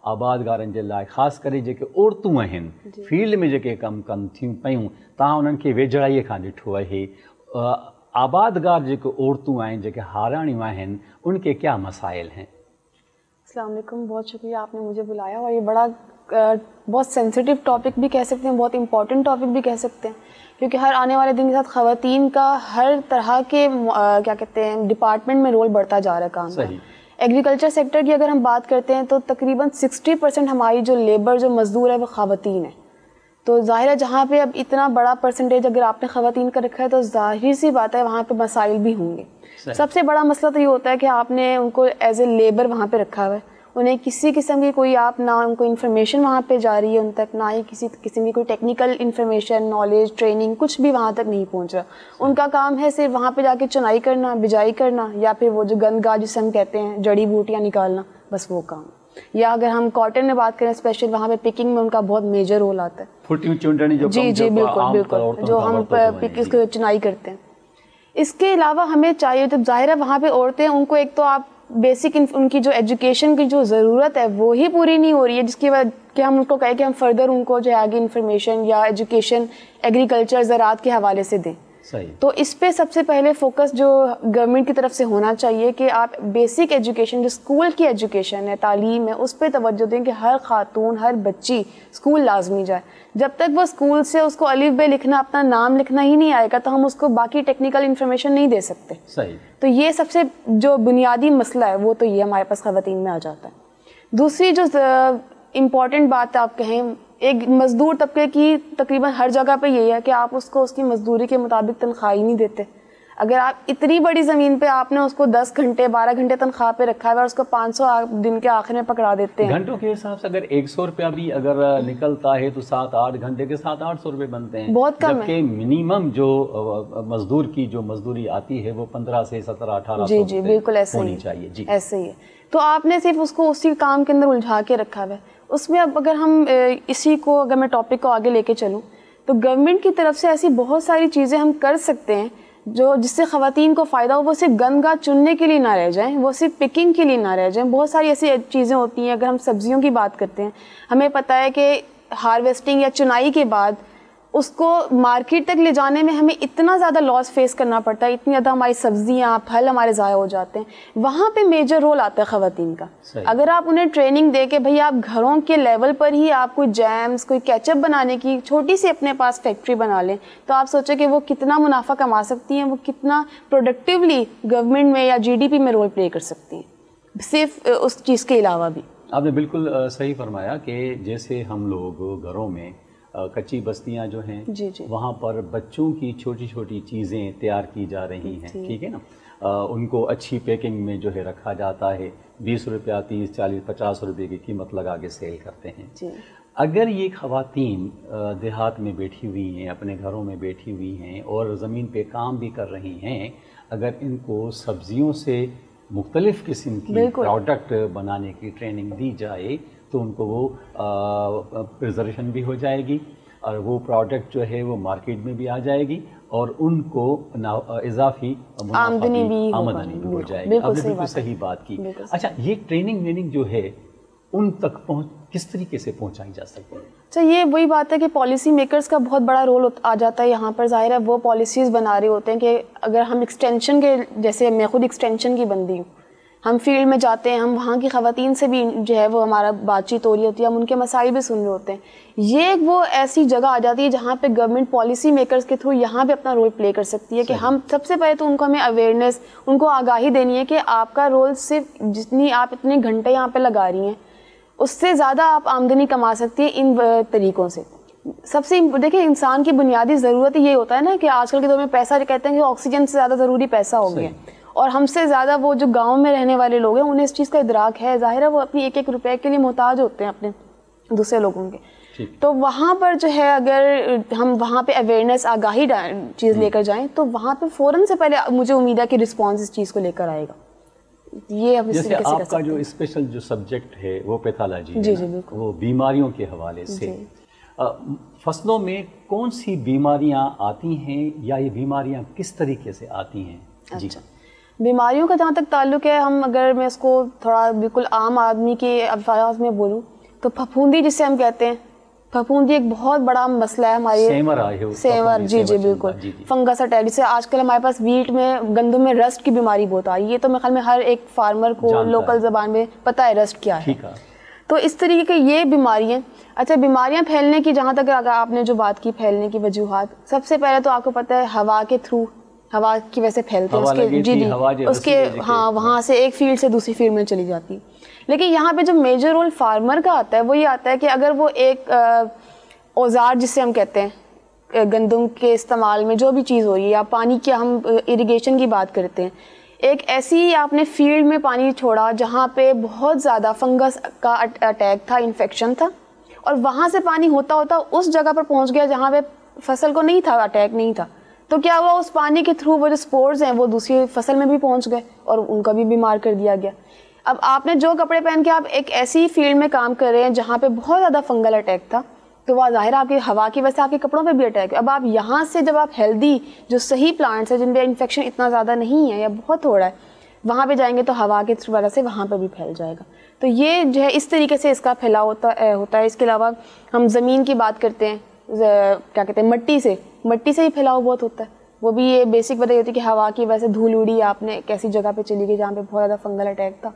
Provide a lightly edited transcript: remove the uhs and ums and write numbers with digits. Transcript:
आबादगारनि जे लाइ ख़ासि करे जेके औरतूं आहिनि फील्ड में जेके कमु कनि थियूं पियूं, तव्हां उन्हनि खे वेझड़ाईअ खां ॾिठो आहे, आबादगार जेके औरतूं आहिनि जेके हाराणियूं आहिनि उनके क्या मसाइल हैं? अस्सलाम वालेकुम, बहुत शुक्रिया आपने मुझे बुलाया, और ये बड़ा बहुत सेंसिटिव टॉपिक भी कह सकते हैं, बहुत इंपॉर्टेंट टॉपिक भी कह सकते हैं, क्योंकि हर आने वाले दिन के साथ ख़वातीन का हर तरह के क्या कहते हैं डिपार्टमेंट में रोल बढ़ता जा रहा है काम का। एग्रीकल्चर सेक्टर की अगर हम बात करते हैं तो तकरीबन 60% हमारी जो लेबर जो मज़दूर है वो ख़वातीन है। तो ज़ाहिर है जहाँ पे अब इतना बड़ा परसेंटेज अगर आपने ख़वातीन का रखा है तो ज़ाहिर सी बात है वहाँ पे मसाइल भी होंगे। सबसे बड़ा मसला तो ये होता है कि आपने उनको एज ए लेबर वहाँ पे रखा हुआ है, उन्हें किसी किस्म की कोई आप ना उनको इन्फॉर्मेशन वहाँ पे जा रही है उन तक, ना ही किसी किस्म की कोई टेक्निकल इन्फॉर्मेशन, नॉलेज, ट्रेनिंग कुछ भी वहाँ तक नहीं पहुँच रहा। उनका काम है सिर्फ वहाँ पे जाके चुनाई करना, बिजाई करना, या फिर वो जो गंदगाह जिसे हम कहते हैं जड़ी बूटियाँ निकालना, बस वो काम। या अगर हम कॉटन में बात करें स्पेशल, वहाँ पे पिकिंग में उनका बहुत मेजर रोल आता है। जी जी बिल्कुल बिल्कुल, जो हम इसको चुनाई करते हैं। इसके अलावा हमें चाहिए, जब ज़ाहिर है वहाँ पे औरतें, उनको एक तो आप बेसिक उनकी जो एजुकेशन की जो ज़रूरत है वो ही पूरी नहीं हो रही है, जिसकी वजह कि हम उनको कहें कि हम फर्दर उनको जो है आगे इन्फॉर्मेशन या एजुकेशन एग्रीकल्चर ज़राअत के हवाले से दें। सही। तो इस पे सबसे पहले फोकस जो गवर्नमेंट की तरफ से होना चाहिए कि आप बेसिक एजुकेशन जो स्कूल की एजुकेशन है, तालीम है, उस पर तवज्जो दें कि हर खातून हर बच्ची स्कूल लाजमी जाए। जब तक वो स्कूल से उसको अलिफ बे लिखना, अपना नाम लिखना ही नहीं आएगा तो हम उसको बाकी टेक्निकल इन्फॉर्मेशन नहीं दे सकते। सही। तो ये सबसे जो बुनियादी मसला है वो तो ये हमारे पास ख़वातीन में आ जाता है। दूसरी जो इम्पॉर्टेंट बात आप कहें, एक मज़दूर तबके की तकरीबन हर जगह पे यही है कि आप उसको उसकी मज़दूरी के मुताबिक तनख्वाह ही नहीं देते। अगर आप इतनी बड़ी ज़मीन पे आपने उसको 10 घंटे 12 घंटे तनख्वाह पे रखा है और उसको 500 दिन के आखिर में पकड़ा देते हैं। घंटों के हिसाब से अगर 100 रुपया भी अगर निकलता है तो 7-8 घंटे के 700-800 रुपये बनते हैं, बहुत कम है। जबकि मिनिमम जो मजदूर की जो मजदूरी आती है वो 15 से 17-18 जी जी बिल्कुल ऐसे होनी चाहिए। जी ऐसे ही है। तो आपने सिर्फ उसको उसी काम के अंदर उलझा के रखा है। उसमें अब अगर हम इसी को, अगर मैं टॉपिक को आगे लेके चलूँ तो गवर्नमेंट की तरफ से ऐसी बहुत सारी चीज़ें हम कर सकते हैं जो जिससे ख़वातीन को फ़ायदा हो। वो सिर्फ गंदगाह चुनने के लिए ना रह जाएं, वो सिर्फ पिकिंग के लिए ना रह जाएं। बहुत सारी ऐसी चीज़ें होती हैं। अगर हम सब्जियों की बात करते हैं, हमें पता है कि हार्वेस्टिंग या चुनाई के बाद उसको मार्केट तक ले जाने में हमें इतना ज़्यादा लॉस फेस करना पड़ता है, इतनी ज़्यादा हमारी सब्जियाँ फल हमारे ज़ाया हो जाते हैं। वहाँ पे मेजर रोल आता है ख़वातीन का। अगर आप उन्हें ट्रेनिंग दे के भाई आप घरों के लेवल पर ही आप कोई जैम्स, कोई केचप बनाने की छोटी सी अपने पास फैक्ट्री बना लें, तो आप सोचें कि वो कितना मुनाफा कमा सकती हैं, वो कितना प्रोडक्टिवली गवर्नमेंट में या GDP में रोल प्ले कर सकती हैं, सिर्फ उस चीज़ के अलावा भी। आपने बिल्कुल सही फरमाया कि जैसे हम लोग घरों में कच्ची बस्तियां जो हैं जी जी वहाँ पर बच्चों की छोटी छोटी चीज़ें तैयार की जा रही हैं, ठीक है ना, उनको अच्छी पैकिंग में जो है रखा जाता है, 20 रुपया 30, 40, 50 रुपये की कीमत लगा के सेल करते हैं जी। अगर ये ख़वातीन देहात में बैठी हुई हैं, अपने घरों में बैठी हुई हैं और ज़मीन पे काम भी कर रही हैं, अगर इनको सब्जियों से मुख्तलिफ़ किस्म की प्रोडक्ट बनाने की ट्रेनिंग दी जाए तो उनको वो प्रिजर्वेशन भी हो जाएगी और वो प्रोडक्ट जो है वो मार्केट में भी आ जाएगी और उनको इजाफी आमदनी भी हो जाएगी। आपने बिल्कुल सही बात की। अच्छा, ये ट्रेनिंग जो है उन तक किस तरीके से पहुंचाई जा सकती है? अच्छा, ये वही बात है कि पॉलिसी मेकर्स का बहुत बड़ा रोल आ जाता है यहाँ पर। ज़ाहिर है वो पॉलिसीज़ बना रहे होते हैं कि अगर हम एक्सटेंशन के, जैसे मैं खुद एक्सटेंशन की बंदी हूँ, हम फील्ड में जाते हैं, हम वहाँ की ख़वातीन से भी जो है वो हमारा बातचीत हो रही होती है, हम उनके मसाइल भी सुन रहे होते हैं। ये वो ऐसी जगह आ जाती है जहाँ पे गवर्नमेंट पॉलिसी मेकर्स के थ्रू यहाँ पे अपना रोल प्ले कर सकती है कि हम सबसे पहले तो उनको हमें अवेयरनेस, उनको आगाही देनी है कि आपका रोल सिर्फ जितनी आप इतने घंटे यहाँ पे लगा रही हैं उससे ज़्यादा आप आमदनी कमा सकती है इन तरीक़ों से। सबसे देखिए, इंसान की बुनियादी ज़रूरत ये होता है ना कि आजकल के दौर में पैसा कहते हैं कि ऑक्सीजन से ज़्यादा ज़रूरी पैसा हो गया, और हमसे ज़्यादा वो जो गांव में रहने वाले लोग हैं उन्हें इस चीज़ का इदराक है। ज़ाहिर है वो अपनी एक एक रुपए के लिए मोहताज होते हैं अपने दूसरे लोगों के। तो वहाँ पर जो है अगर हम वहाँ पे अवेयरनेस, आगाही चीज़ लेकर जाएं तो वहाँ पे फ़ौरन से पहले मुझे उम्मीद है कि रिस्पॉन्स इस चीज़ को लेकर आएगा। ये अब जैसे आपका जो स्पेशल जो सब्जेक्ट है वो पैथोलॉजी, जी जी बिल्कुल, वो बीमारियों के हवाले से फसलों में कौन सी बीमारियाँ आती हैं या ये बीमारियाँ किस तरीके से आती हैं? अच्छा, बीमारियों का जहाँ तक ताल्लुक़ है, हम अगर मैं इसको थोड़ा बिल्कुल आम आदमी के अल्फाज में बोलूँ تو پھپھوندی جسے ہم کہتے ہیں، پھپھوندی ایک بہت بڑا مسئلہ ہے ہماری، سیمر، جی جی بالکل، فنگس اٹیک، جسے آج کل ہمارے پاس ویٹ میں، گندم میں رسٹ کی بیماری بہت آ رہی ہے. یہ تو میرے خیال میں ہر ایک فارمر کو لوکل زبان میں پتہ ہے رسٹ کیا ہے. تو اس طریقے کی یہ بیماریاں. اچھا بیماریاں پھیلنے کی جہاں تک اگر آپ نے جو بات کی پھیلنے کی وجوہات، سب سے پہلے تو آپ کو پتہ ہے ہوا کے تھرو، ہوا کی وجہ سے پھیلتے ہیں اس کے، جی جی اس کے، ہاں وہاں سے ایک فیلڈ سے دوسری فیلڈ میں چلی جاتی ہے. لیکن یہاں پہ جو میجر رول فارمر کا آتا ہے وہ یہ آتا ہے کہ اگر وہ ایک اوزار جسے ہم کہتے ہیں گندم کے استعمال میں جو بھی چیز ہو رہی ہے، یا پانی کی ہم اریگیشن کی بات کرتے ہیں، ایک ایسی آپ نے فیلڈ میں پانی چھوڑا جہاں پہ بہت زیادہ فنگس کا اٹیک تھا، انفیکشن تھا، اور وہاں سے پانی ہوتا ہوتا اس جگہ پر پہنچ گیا جہاں پہ فصل کو نہیں تھا، اٹیک نہیں تھا، تو کیا ہوا اس پانی کے تھرو وہ جو سپورز ہیں وہ دوسری فصل میں بھی پہنچ گئے اور ان کا بھی بیمار کر دیا گیا. اب آپ نے جو کپڑے پہن کے آپ ایک ایسی فیلڈ میں کام کر رہے ہیں جہاں پہ بہت زیادہ فنگل اٹیک تھا، تو وہ ظاہر آپ کی ہوا کی وجہ سے آپ کے کپڑوں پہ بھی اٹیک ہے. اب آپ یہاں سے جب آپ ہیلدی جو صحیح پلانٹس ہیں جن پہ انفیکشن اتنا زیادہ نہیں ہے یا بہت تھوڑا ہے، وہاں پہ جائیں گے تو ہوا کی وجہ سے وہاں پہ بھی پھیل جائے گا. تو یہ جو ہے اس طریقے سے اس کا پھیلاؤ ہوتا ہے. اس کے علاوہ ہم زمین کی بات کرتے ہیں، کیا کہتے ہیں، مٹی سے ہی پھیلاؤ بہت ہوتا ہے. وہ بھی یہ بیسک وجہ ہوتی ہے کہ ہوا کی وجہ سے دھول اڑی، آپ نے ایک ایسی جگہ پہ چلی گئی جہاں پہ بہت زیادہ فنگل اٹیک تھا،